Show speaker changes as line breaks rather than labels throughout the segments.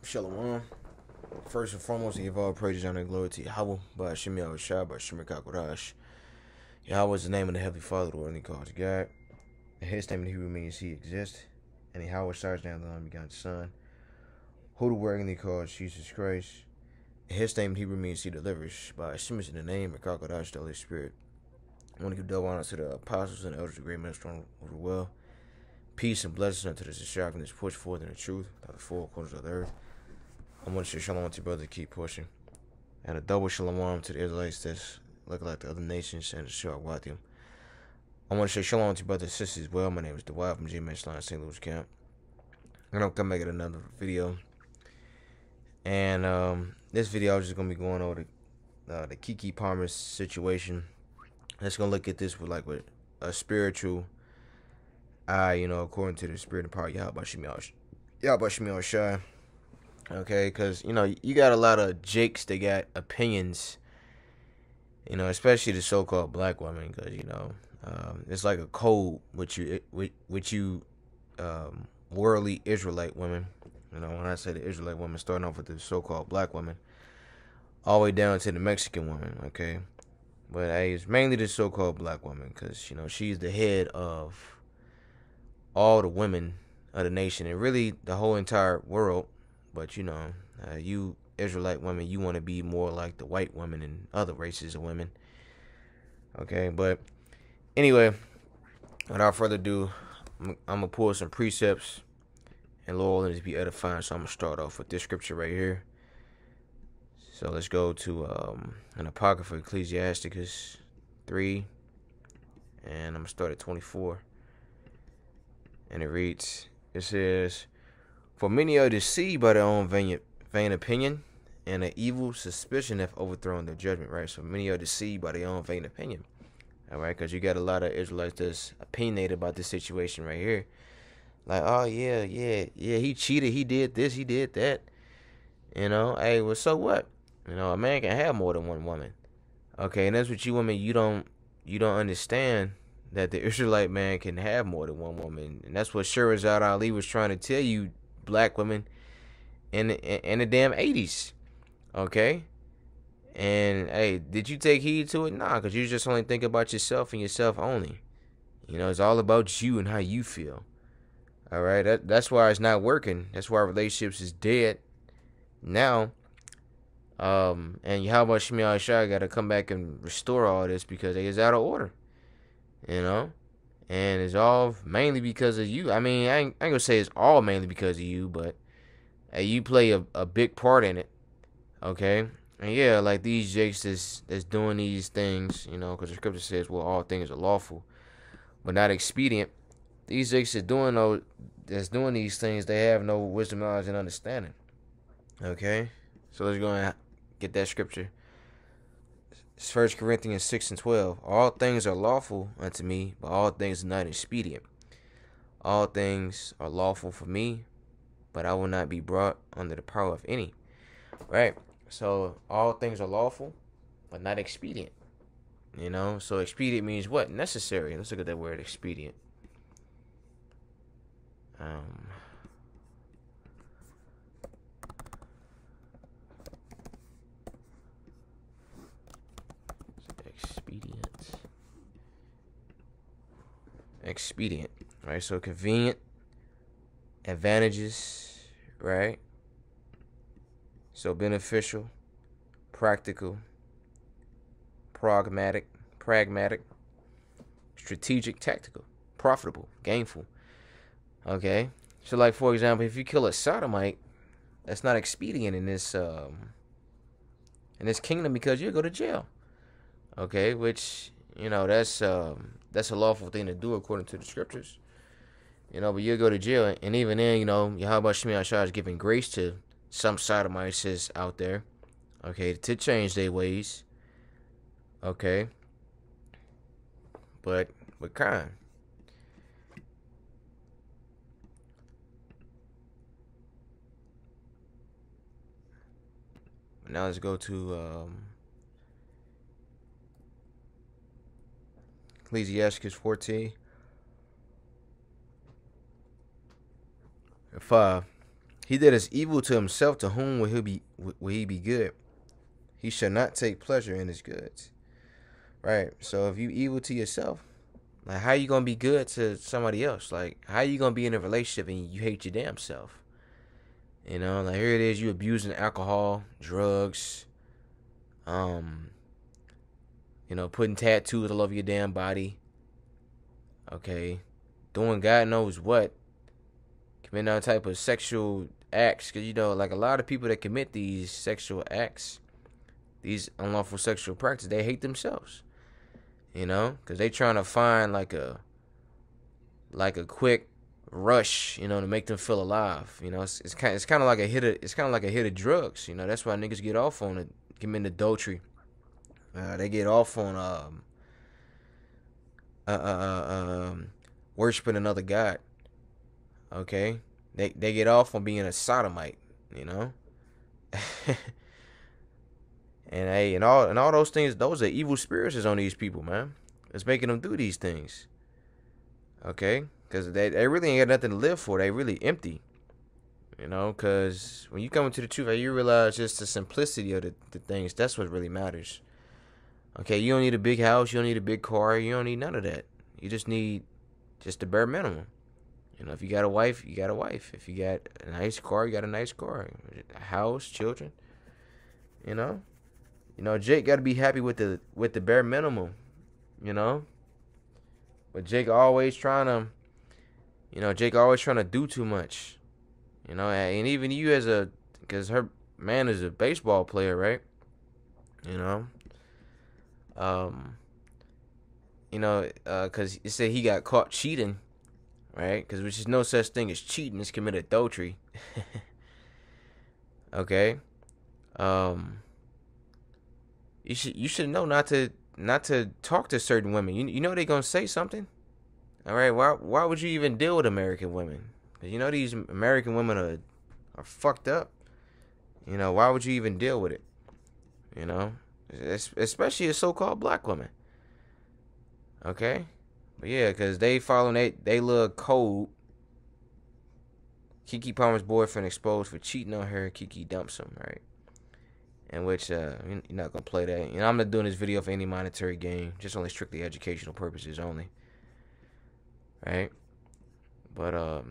Shalom. First and foremost, I give all praises, honor, and glory to Yahweh, by Hashem Yahushua, by Hashem Kakodash. Yahweh is the name of the Heavenly Father, the one he calls God. And his name in Hebrew means he exists. And Yahweh starts down the unbegotten Son, who the word he calls Jesus Christ. And his name in Hebrew means he delivers. By Hashem is in the name of Kakodash, the Holy Spirit. I want to give double honor to the apostles and the elders of the great ministry of the well. Peace and blessings unto this shock and this push forth in the truth by the four corners of the earth. I want to say shalom to your brother, keep pushing. And a double shalom to the Israelites that's looking like the other nations and the shalom with them. I want to say shalom to your brothers and sisters as well. My name is Dwight from G-Man's Line, St. Louis Camp. I'm going to come back at another video. And this video is just going to be going over the Keke Palmer situation. Let's going to look at this with a spiritual eye, according to the spirit and power of Yahweh Shai. Okay, because, you got a lot of jakes that got opinions, especially the so-called black women, because, it's like a code with you worldly Israelite women. When I say the Israelite women, starting off with the so-called black women, all the way down to the Mexican woman, okay? But it's mainly the so-called black woman, because, she's the head of all the women of the nation, and really the whole entire world. But, you Israelite women, you want to be more like the white women and other races of women. Okay, but anyway, without further ado, I'm going to pull some precepts, and Lord, let be edifying. So I'm going to start off with this scripture right here. So let's go to an Apocrypha, Ecclesiasticus 3, and I'm going to start at 24. And it reads, it says, "For many are deceived by their own vain opinion, and an evil suspicion have overthrown their judgment," right? So many are deceived by their own vain opinion, all right? Because you got a lot of Israelites that's opinionated about this situation right here. Like, oh, yeah, he cheated, he did this, he did that. Hey, well, so what? A man can have more than one woman. Okay, and that's what you women, you don't understand that the Israelite man can have more than one woman. And that's what Shirazad Ali was trying to tell you, black women, in the damn 80s. Okay? And, hey, did you take heed to it? Nah, because you just only think about yourself and yourself only. It's all about you and how you feel. All right? That's why it's not working. That's why relationships is dead now. And Yahweh Shai got to come back and restore all this because it is out of order. And it's all mainly because of you. I mean, I ain't gonna say it's all mainly because of you, but hey, you play a big part in it, okay? And yeah, like these jakes that's doing these things, because the scripture says, well, all things are lawful, but not expedient. These jakes that's doing these things, they have no wisdom, knowledge, and understanding, okay? So let's go and get that scripture. 1 Corinthians 6 and 12. "All things are lawful unto me, but all things are not expedient. All things are lawful for me, but I will not be brought under the power of any." Right? So all things are lawful, but not expedient. So expedient means what? Necessary. Let's look at that word, expedient. Expedient, right? So convenient, advantages, right? So beneficial, practical, pragmatic, strategic, tactical, profitable, gainful. Okay? So like, for example, if you kill a sodomite, that's not expedient in this kingdom because you'll go to jail. Okay, which that's a lawful thing to do according to the scriptures. But you'll go to jail, and even then, Yahweh Shai is giving grace to some sodomites out there, okay, to change their ways, okay, but with crime. Now let's go to Ecclesiasticus 14:5. He that is evil to himself, to whom will he be good? He shall not take pleasure in his goods. Right. So if you evil to yourself, like how you gonna be good to somebody else? Like how you gonna be in a relationship and you hate your damn self? Like here it is, you abusing alcohol, drugs, putting tattoos all over your damn body. Okay. Doing God knows what. Committing all type of sexual acts. Because, like a lot of people that commit these sexual acts, these unlawful sexual practices, they hate themselves. Because they trying to find like a quick rush, to make them feel alive. It's kind of like a hit of drugs. That's why niggas get off on it, commit adultery. They get off on worshiping another god. Okay, they get off on being a sodomite. And hey, and all those things, those are evil spirits is on these people, man. It's making them do these things. Okay, because they really ain't got nothing to live for. They really empty. Because when you come into the truth, you realize just the simplicity of the things. That's what really matters. Okay, you don't need a big house. You don't need a big car. You don't need none of that. You just need just the bare minimum. If you got a wife, you got a wife. If you got a nice car, you got a nice car. A house, children. Jake got to be happy with the bare minimum. But Jake always trying to do too much. And even you because her man is a baseball player, right? Because it said he got caught cheating, right? Because there's no such thing as cheating. It's committed adultery. Okay. You should know not to talk to certain women. You know they're gonna say something. All right. Why would you even deal with American women? Because these American women are fucked up. Why would you even deal with it? Especially a so-called black woman. Okay. But yeah, because they following they little code. Keke Palmer's boyfriend exposed for cheating on her. Keke dumps him, right? In which you're not gonna play that. I'm not doing this video for any monetary gain, just only strictly educational purposes only. Right? But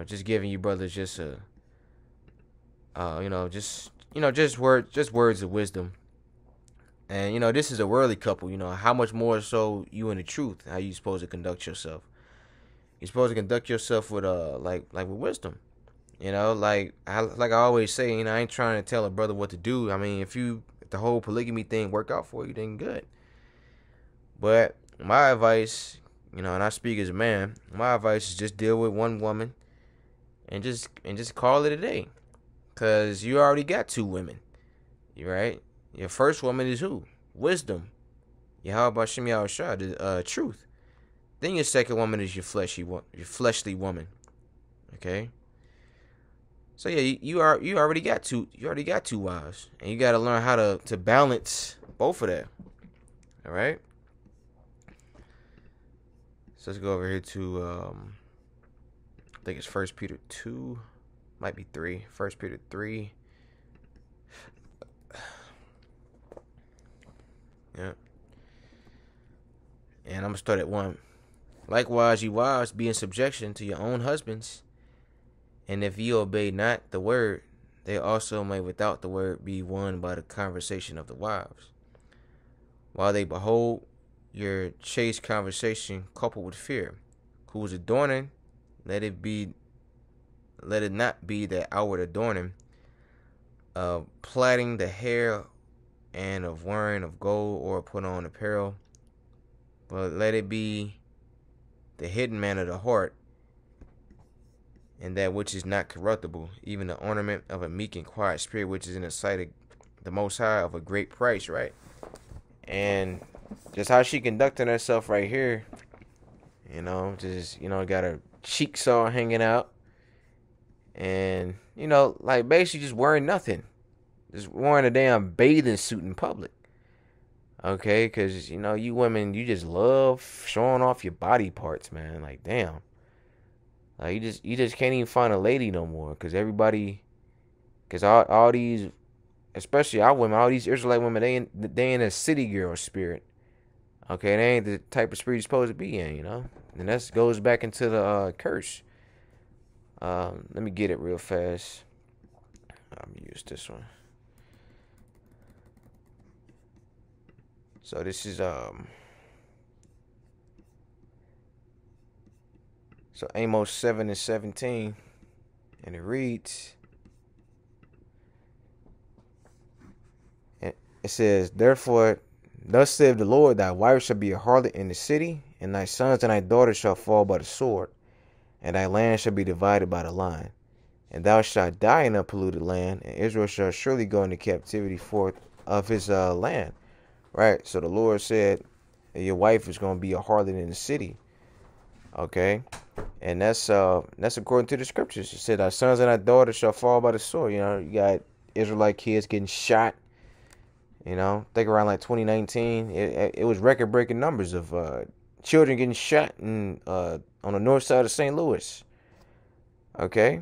just giving you brothers just words of wisdom. And this is a worldly couple. How much more so you in the truth? How you supposed to conduct yourself? You're supposed to conduct yourself with like with wisdom. Like I always say, I ain't trying to tell a brother what to do. I mean, if the whole polygamy thing work out for you, then good. But my advice, and I speak as a man, my advice is just deal with one woman and just call it a day. Cause you already got two women. You right? Your first woman is who? Wisdom. Yahweh Shem Yahushua, the truth. Then your second woman is your fleshly woman. Okay? So yeah, you already got two wives. And you gotta learn how to balance both of that. Alright? So let's go over here to I think it's 1 Peter 2. Might be 3. 1 Peter 3. Yeah. And I'm gonna start at 1. Likewise, ye wives, be in subjection to your own husbands. And if ye obey not the word, they also may without the word be won by the conversation of the wives. While they behold your chaste conversation coupled with fear, whose adorning, let it not be that outward adorning of plaiting the hair and of wearing of gold or put on apparel, but let it be the hidden man of the heart, and that which is not corruptible, even the ornament of a meek and quiet spirit, which is in the sight of the Most High of a great price, right? And just how she conducting herself right here, got her cheeks all hanging out, and like basically just wearing nothing, just wearing a damn bathing suit in public. Okay, because you women, you just love showing off your body parts, man. Like, damn. Like you just can't even find a lady no more, cause all these, especially our women, all these Israelite women, they in a city girl spirit. Okay, they ain't the type of spirit you're supposed to be in, you know. And that goes back into the curse. Let me get it real fast. I'm gonna use this one. So this is so Amos 7:17, and it reads, it says, therefore, thus saith the Lord, thy wife shall be a harlot in the city, and thy sons and thy daughters shall fall by the sword, and thy land shall be divided by the line. And thou shalt die in a polluted land, and Israel shall surely go into captivity forth of his land. Right? So the Lord said, your wife is going to be a harlot in the city. Okay? And that's according to the scriptures. It said, thy sons and thy daughters shall fall by the sword. You know, you got Israelite kids getting shot. You know, think around like 2019, it was record-breaking numbers of children getting shot on the north side of St. Louis. Okay?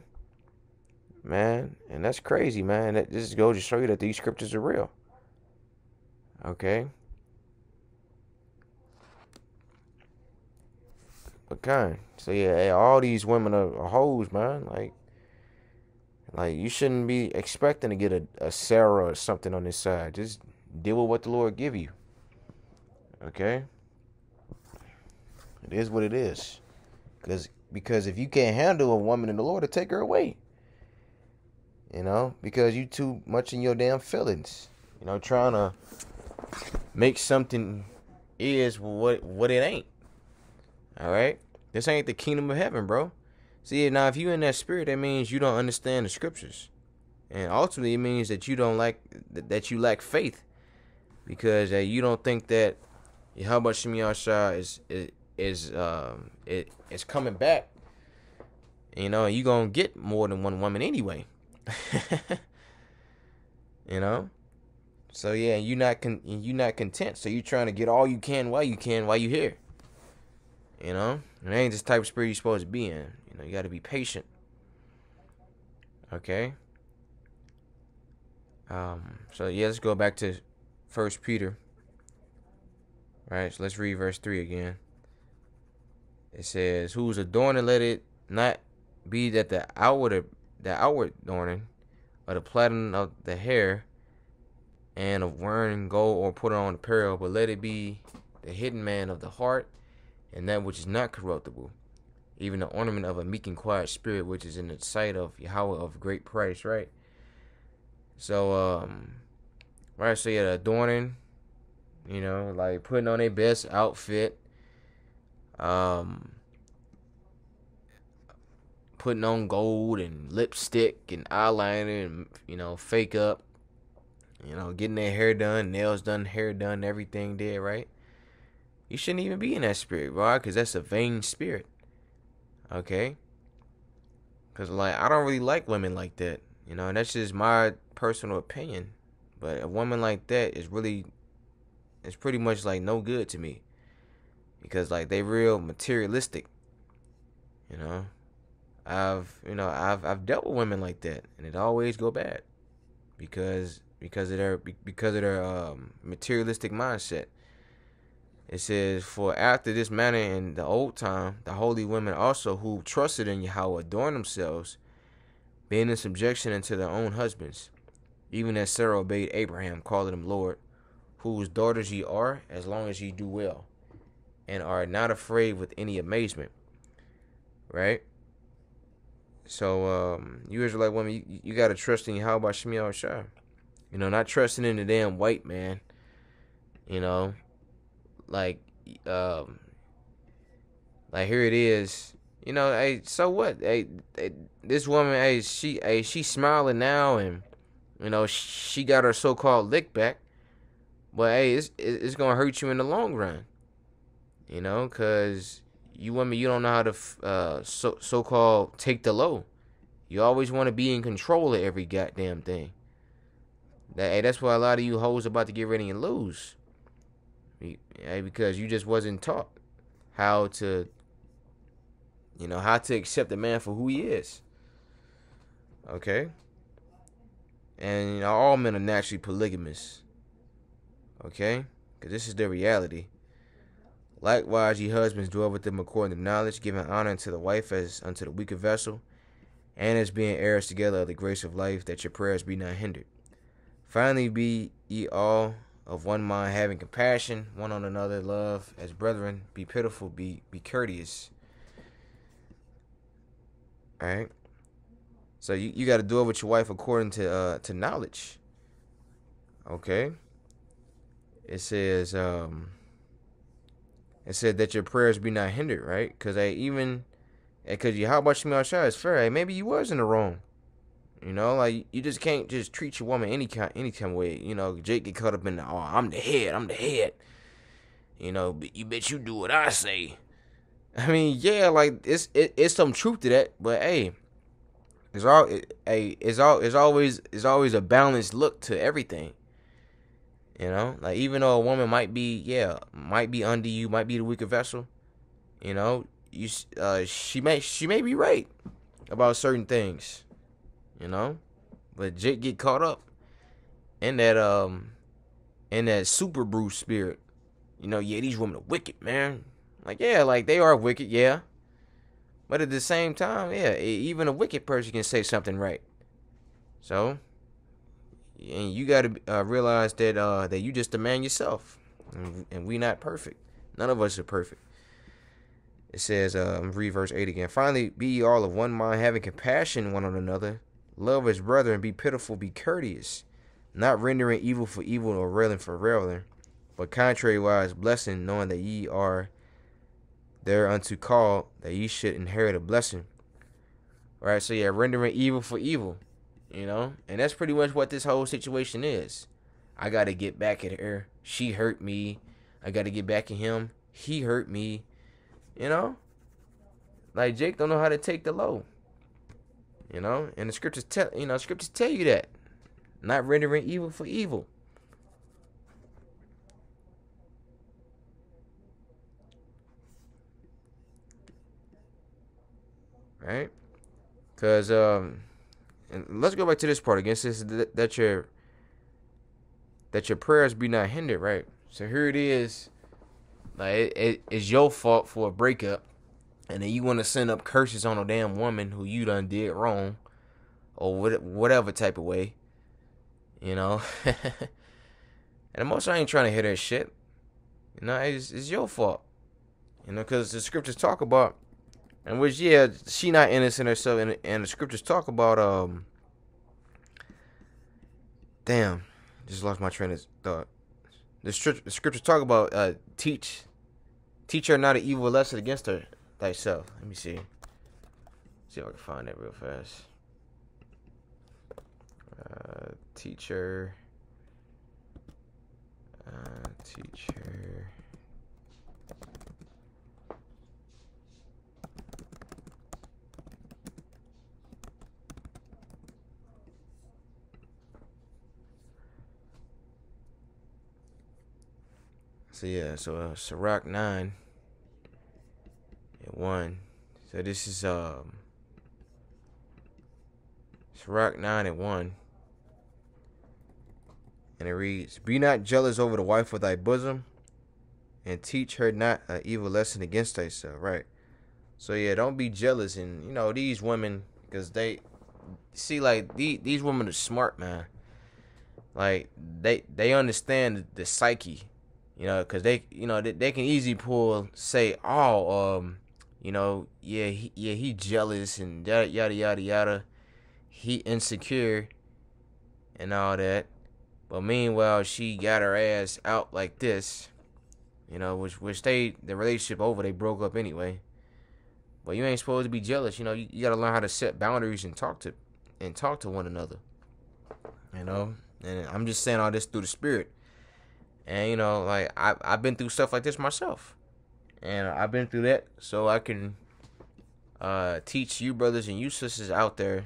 Man, and that's crazy, man. This goes to show you that these scriptures are real. Okay? Okay. So yeah, hey, all these women are hoes, man. Like you shouldn't be expecting to get a Sarah or something on this side. Just deal with what the Lord give you. Okay? It is what it is. Because if you can't handle a woman in the Lord, to take her away. You know, because you too much in your damn feelings. You know, trying to make something is what it ain't. All right? This ain't the kingdom of heaven, bro. See, now if you in that spirit, that means you don't understand the scriptures. And ultimately it means that you you lack faith. Because you don't think that Yahweh Shem Yahshua is coming back. You know, you gonna get more than one woman anyway. You know? So yeah, you not content. So you trying to get all you can while you here. You know? And that ain't this type of spirit you're supposed to be in. You know, you gotta be patient. Okay? So yeah, let's go back to 1 Peter. Right, so let's read verse 3 again. It says, whose adorning let it not be that the outward adorning, or the plaiting of the hair, and of wearing gold or putting on apparel, but let it be the hidden man of the heart, and that which is not corruptible, even the ornament of a meek and quiet spirit, which is in the sight of Yahweh of great price. Right? So, right, so yeah, the adorning, you know, like putting on their best outfit, putting on gold and lipstick and eyeliner and, you know, fake up, you know, getting their hair done, nails done, hair done, everything there, right? You shouldn't even be in that spirit, bro, because that's a vain spirit. Okay? Because, like, I don't really like women like that, you know, and that's just my personal opinion. But a woman like that is pretty much, like, no good to me. Because, like, they real materialistic, you know? I've dealt with women like that, and it always go bad because of their materialistic mindset. It says, for after this manner in the old time, the holy women also who trusted in Yahweh adorn themselves, being in subjection unto their own husbands, even as Sarah obeyed Abraham, calling him Lord, whose daughters ye are, as long as ye do well, and are not afraid with any amazement. Right? So, you Israelite women, you got to trust in Yahweh Shem Yahshua. You know, not trusting in the damn white man. You know, like here it is. You know, hey, so what? Hey, this woman, hey, she's smiling now, and you know she got her so-called lick back. But hey, it's gonna hurt you in the long run. You know, cause you women, you don't know how to so-called take the low. You always want to be in control of every goddamn thing. That's why a lot of you hoes about to get ready and lose. Because you just wasn't taught how to You know, how to accept a man for who he is. Okay? And, you know, all men are naturally polygamous. Okay? Because this is the reality. Likewise, ye husbands, dwell with them according to knowledge, giving honor unto the wife as unto the weaker vessel, and as being heirs together of the grace of life, that your prayers be not hindered. Finally, be ye all of one mind, having compassion one on another, love as brethren, be pitiful, be courteous. All right. So you got to do it with your wife according to knowledge. Okay. It says it said that your prayers be not hindered, right? Because because you how about you outside is fair. Hey, maybe you was in the wrong. You know, like you just can't just treat your woman any kind of way. You know, Jake get caught up in the I'm the head. You know, you bet you do what I say. I mean, yeah, like it's some truth to that, but hey, it's always a balanced look to everything. You know, like even though a woman might be under you, might be the weaker vessel. You know, she may be right about certain things. You know, but Jake get caught up in that super Bruce spirit. You know, yeah, these women are wicked, man. Like, yeah, like they are wicked, yeah. But at the same time, yeah, even a wicked person can say something right. So, and you got to realize that you just a man yourself, and we not perfect. None of us are perfect. It says, read verse 8 again. Finally, be ye all of one mind, having compassion one on another, love as brethren, be pitiful, be courteous, not rendering evil for evil or railing for railing, but contrariwise blessing, knowing that ye are thereunto called, that ye should inherit a blessing. All right, so yeah, rendering evil for evil, you know, and that's pretty much what this whole situation is. I got to get back at her. She hurt me. I got to get back at him. He hurt me. You know, like Jake don't know how to take the low. You know, and the scriptures tell you that, not rendering evil for evil. Right? Because and let's go back to this part again. It says that your prayers be not hindered, right? So here it is. Like it's your fault for a breakup, and then you want to send up curses on a damn woman who you done did wrong, or whatever type of way, you know. And the most I ain't trying to hear that shit. You know, it's your fault. You know, because the scriptures talk about, and which yeah, she not innocent herself, and the scriptures talk about damn, just lost my train of thought. The scriptures talk about teach her not an evil lesson against her thyself. Let me see. See if I can find that real fast. Teach her. So yeah, so Sirach 9 and 1. So this is Sirach 9 and 1. And it reads, be not jealous over the wife of thy bosom, and teach her not an evil lesson against thyself. Right. So yeah, don't be jealous. And you know, these women, because they see, like these women are smart, man. Like they understand the psyche. You know, because they can easily say, you know, he jealous and yada yada yada yada, he insecure and all that. But meanwhile, she got her ass out like this, you know, which the relationship over, they broke up anyway. But you ain't supposed to be jealous. You know, you got to learn how to set boundaries and talk to one another. You know, and I'm just saying all this through the spirit. And, you know, like, I've been through stuff like this myself. And I've been through that so I can teach you brothers and you sisters out there,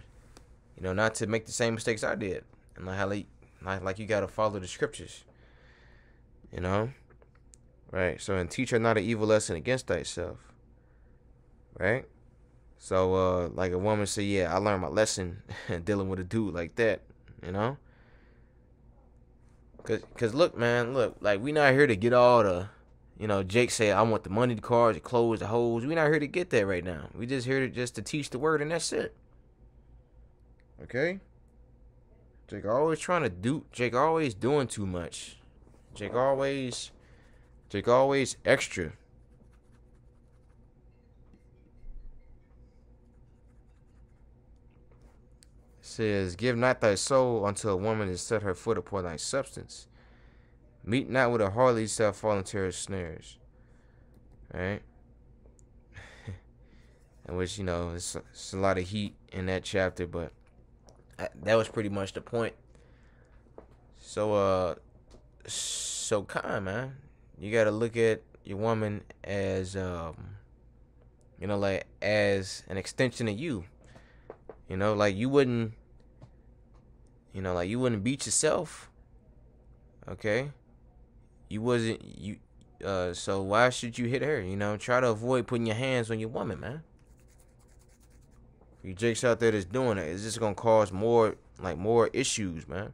you know, not to make the same mistakes I did. And like you got to follow the scriptures. You know? Right? So, and teach her not an evil lesson against thyself. Right? So, like a woman say, yeah, I learned my lesson dealing with a dude like that, you know? Cause look, man, look, like we not here to get all the, Jake say, I want the money, the cars, the clothes, the hoes. We not here to get that right now. We just here to just to teach the word and that's it. Okay? Jake always doing too much. Jake always extra. Says, give not thy soul unto a woman and set her foot upon thy substance. Meet not with a harlot shall fall into her snares. Right? In which, it's a lot of heat in that chapter, but that was pretty much the point. So kind, man. You gotta look at your woman as, like as an extension of you. Like you wouldn't, beat yourself. Okay? So why should you hit her? Try to avoid putting your hands on your woman, man. You jakes out there that's doing it, it's just gonna cause more issues, man.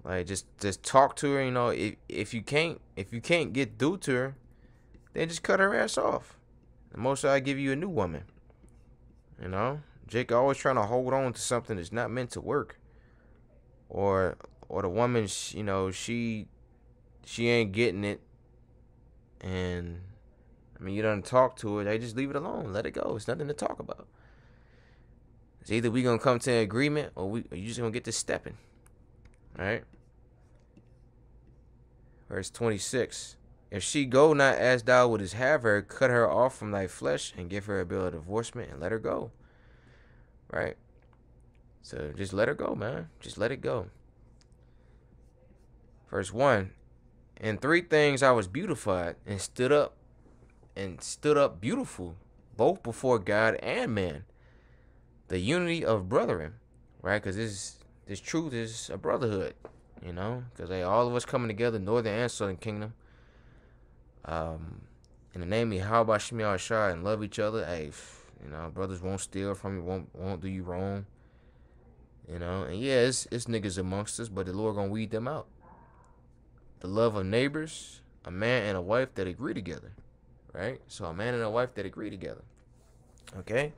Like just talk to her, if you can't get through to her, then just cut her ass off. The most I give you a new woman. Jake always trying to hold on to something that's not meant to work. Or the woman, she ain't getting it, and you done talk to her. They just leave it alone, let it go. It's nothing to talk about. It's either we gonna come to an agreement, or you just gonna get to stepping. All right. Verse 26. If she go not as thou wouldest have her, cut her off from thy flesh and give her a bill of divorcement and let her go. Right. So just let her go, man. Just let it go. Verse 1. In three things I was beautified and stood up beautiful, both before God and man. The unity of brethren, right? Because this truth is a brotherhood, because all of us coming together, northern and southern kingdom, in the name of Yahweh Shemi Shai, and love each other. Hey, brothers won't steal from you, won't do you wrong, and yeah, it's niggas amongst us, but the Lord gonna weed them out. The love of neighbors, a man and a wife that agree together, right? So a man and a wife that agree together, okay?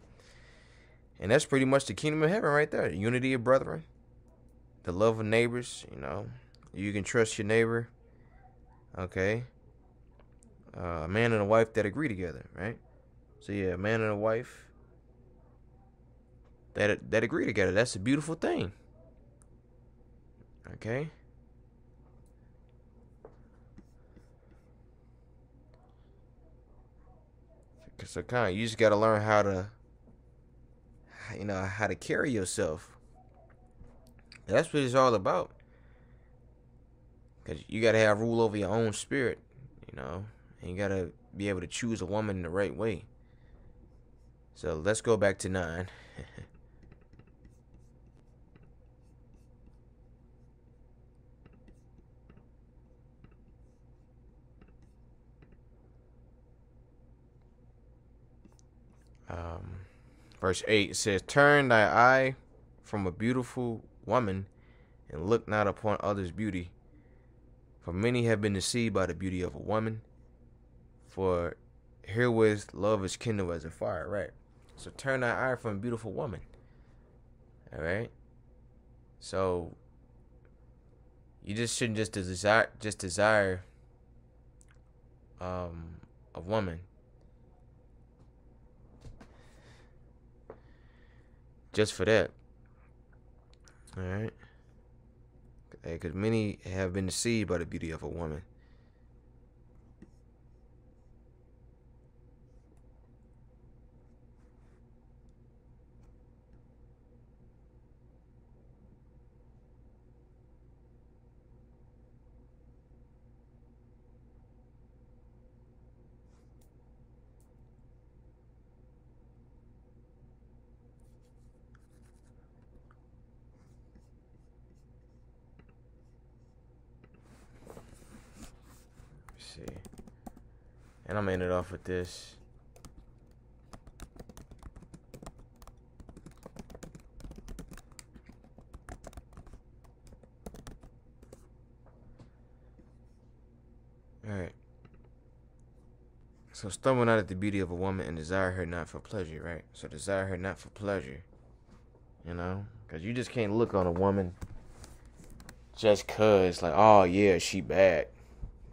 And that's pretty much the kingdom of heaven right there. The unity of brethren, the love of neighbors, you can trust your neighbor, okay? A man and a wife that agree together, right? So yeah, a man and a wife that agree together. That's a beautiful thing, okay? So kind of, you just got to learn how to carry yourself. That's what it's all about. Because you got to have rule over your own spirit, and you got to be able to choose a woman in the right way. So let's go back to 9. Verse 8 says, turn thy eye from a beautiful woman and look not upon others' beauty. For many have been deceived by the beauty of a woman. For herewith love is kindled as a fire, right? So turn thy eye from a beautiful woman. All right? So you just shouldn't just desire a woman just for that. All right? Because many have been deceived by the beauty of a woman. See. And I'm ending it off with this. So stumble not at the beauty of a woman and desire her not for pleasure, right? So desire her not for pleasure, you know? Because you just can't look on a woman just cause, like, oh yeah, she bad.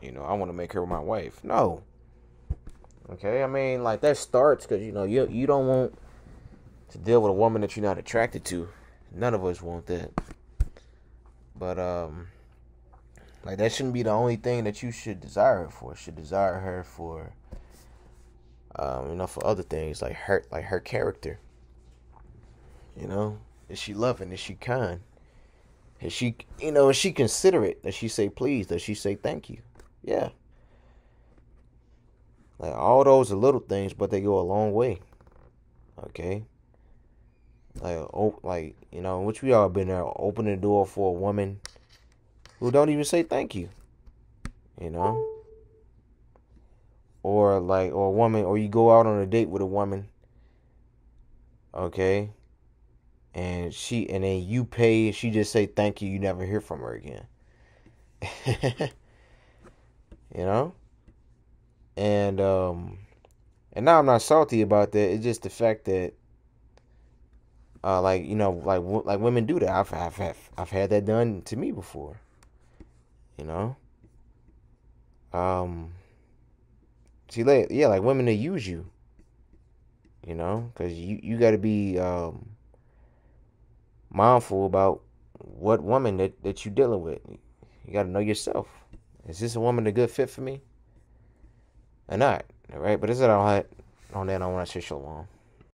You know, I want to make her my wife. No. Okay, I mean, like, that starts because, you know, you don't want to deal with a woman that you're not attracted to. None of us want that. But, like, that shouldn't be the only thing that you should desire her for. You should desire her for, you know, for other things, like her character. You know, is she loving? Is she kind? Is she, you know, is she considerate? Does she say please? Does she say thank you? Yeah. Like, all those are little things, but they go a long way. Okay. Like, you know, which we all been there, opening the door for a woman who don't even say thank you. You know, or a woman, or you go out on a date with a woman. Okay. And then you pay. She just say thank you. You never hear from her again. You know. And now I'm not salty about that. It's just the fact that, like, you know, like women do that. I've had that done to me before. You know. See, like women that use you. You know, because you got to be mindful about what woman that you dealing with. You got to know yourself. Is this a woman a good fit for me or not? All right, but this is all on that. I want to say shalom.